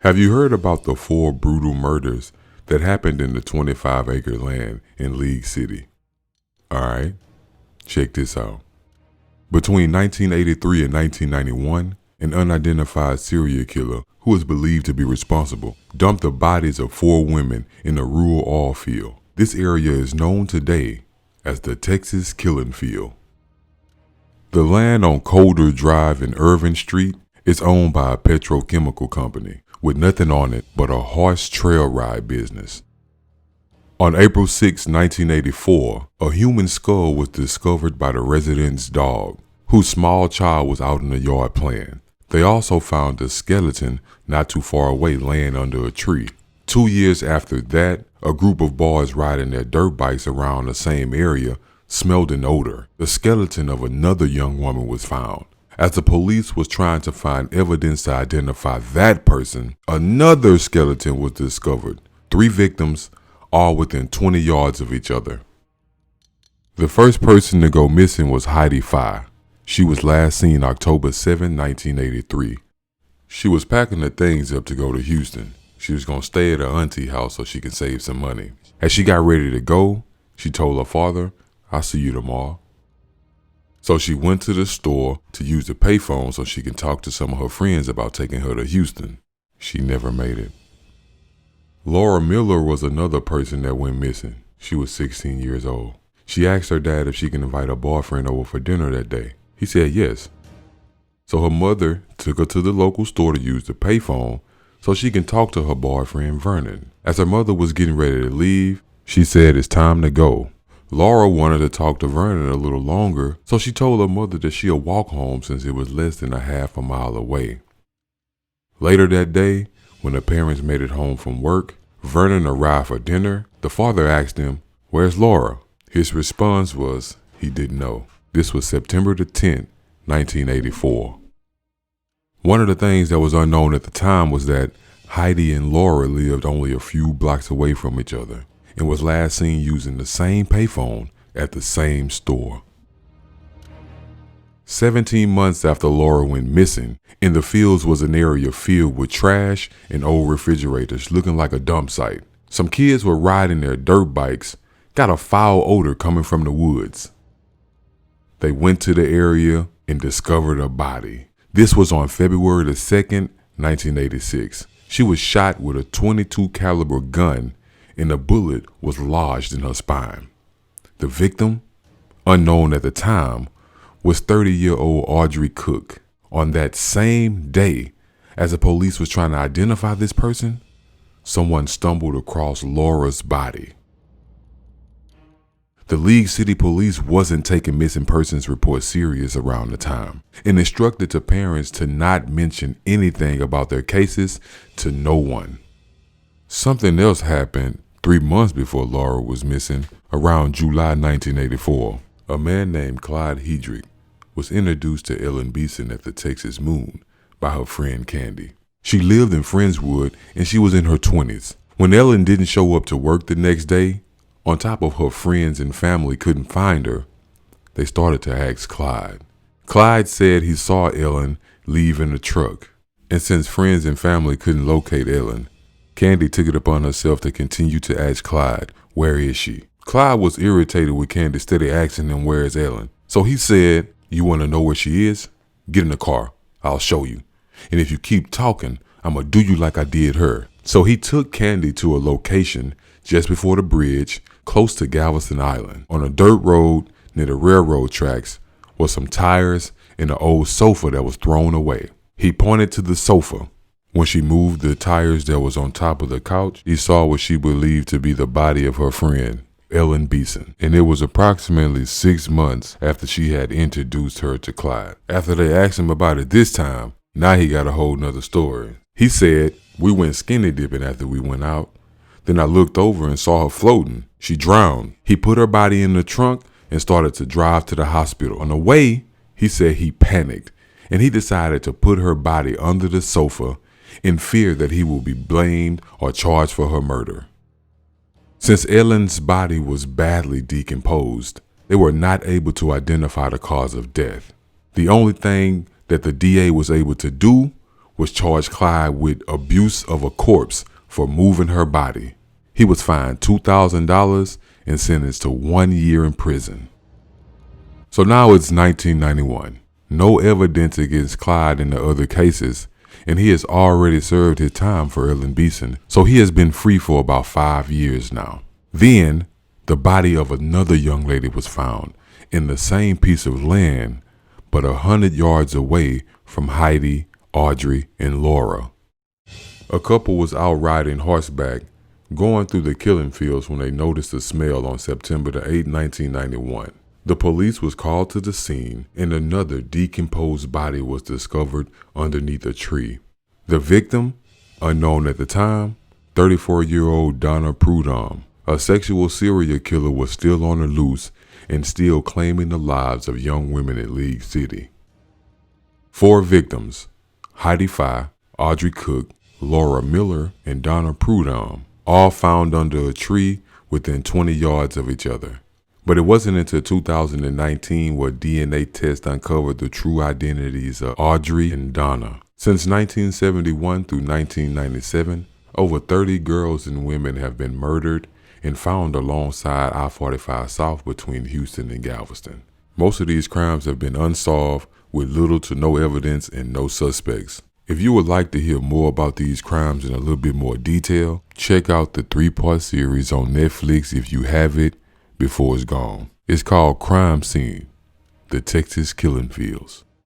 Have you heard about the 4 brutal murders that happened in the 25-acre land in League City? Alright, check this out. Between 1983 and 1991, an unidentified serial killer who is believed to be responsible dumped the bodies of 4 women in a rural oil field. This area is known today as the Texas Killing Field. The land on Colder Drive in Irvin Street is owned by a petrochemical company with nothing on it but a horse trail ride business. On April 6, 1984, a human skull was discovered by the resident's dog, whose small child was out in the yard playing. They also found a skeleton not too far away laying under a tree. 2 years after that, a group of boys riding their dirt bikes around the same area smelled an odor. The skeleton of another young woman was found. As the police was trying to find evidence to identify that person, another skeleton was discovered. 3 victims, all within 20 yards of each other. The first person to go missing was Heidi Fye. She was last seen October 7, 1983. She was packing her things up to go to Houston. She was going to stay at her auntie house so she could save some money. As she got ready to go, she told her father, "I'll see you tomorrow." So she went to the store to use the payphone so she can talk to some of her friends about taking her to Houston. She never made it. Laura Miller was another person that went missing. She was 16 years old. She asked her dad if she can invite her boyfriend over for dinner that day. He said yes. So her mother took her to the local store to use the payphone so she can talk to her boyfriend Vernon. As her mother was getting ready to leave, she said it's time to go. Laura wanted to talk to Vernon a little longer, so she told her mother that she'll walk home since it was less than a half a mile away. Later that day, when the parents made it home from work, Vernon arrived for dinner. The father asked him, "Where's Laura?" His response was he didn't know. This was September the 10th, 1984. One of the things that was unknown at the time was that Heidi and Laura lived only a few blocks away from each other and was last seen using the same payphone at the same store. 17 months after Laura went missing, in the fields was an area filled with trash and old refrigerators looking like a dump site. Some kids were riding their dirt bikes, got a foul odor coming from the woods. They went to the area and discovered a body. This was on February the 2nd, 1986. She was shot with a .22 caliber gun and a bullet was lodged in her spine. The victim, unknown at the time, was 30-year-old Audrey Cook. On that same day, as the police was trying to identify this person, someone stumbled across Laura's body. The League City Police wasn't taking missing persons reports serious around the time and instructed the parents to not mention anything about their cases to no one. Something else happened 3 months before Laura was missing. Around July 1984, a man named Clyde Hedrick was introduced to Ellen Beeson at the Texas Moon by her friend Candy. She lived in Friendswood and she was in her 20s. When Ellen didn't show up to work the next day, on top of her friends and family couldn't find her, they started to ask Clyde. Clyde said he saw Ellen leave in a truck, and since friends and family couldn't locate Ellen, Candy took it upon herself to continue to ask Clyde, "Where is she?" Clyde was irritated with Candy steady asking him, "Where is Ellen?" So he said, "You want to know where she is? Get in the car. I'll show you. And if you keep talking, I'm going to do you like I did her." So he took Candy to a location just before the bridge, close to Galveston Island. On a dirt road near the railroad tracks was some tires and an old sofa that was thrown away. He pointed to the sofa. When she moved the tires that was on top of the couch, he saw what she believed to be the body of her friend, Ellen Beeson, and it was approximately 6 months after she had introduced her to Clyde. After they asked him about it this time, now he got a whole nother story. He said, "We went skinny dipping after we went out. Then I looked over and saw her floating. She drowned." He put her body in the trunk and started to drive to the hospital. On the way, he said he panicked and he decided to put her body under the sofa in fear that he will be blamed or charged for her murder. Since Ellen's body was badly decomposed, they were not able to identify the cause of death. The only thing that the DA was able to do was charged Clyde with abuse of a corpse for moving her body. He was fined $2,000 and sentenced to 1 year in prison. So now it's 1991. No evidence against Clyde in the other cases, and he has already served his time for Ellen Beason, so he has been free for about 5 years now. Then, the body of another young lady was found in the same piece of land, but 100 yards away from Heidi, Audrey, and Laura. A couple was out riding horseback, going through the killing fields when they noticed a smell on September the 8th, 1991. The police was called to the scene, and another decomposed body was discovered underneath a tree. The victim, unknown at the time, 34-year-old Donna Prudhomme, a sexual serial killer, was still on the loose and still claiming the lives of young women in League City. 4 victims, Heidi Fye, Audrey Cook, Laura Miller, and Donna Prudhomme, all found under a tree within 20 yards of each other. But it wasn't until 2019 where DNA tests uncovered the true identities of Audrey and Donna. Since 1971 through 1997, over 30 girls and women have been murdered and found alongside I-45 South between Houston and Galveston. Most of these crimes have been unsolved with little to no evidence and no suspects. If you would like to hear more about these crimes in a little bit more detail, check out the 3-part series on Netflix if you have it before it's gone. It's called Crime Scene: The Texas Killing Fields.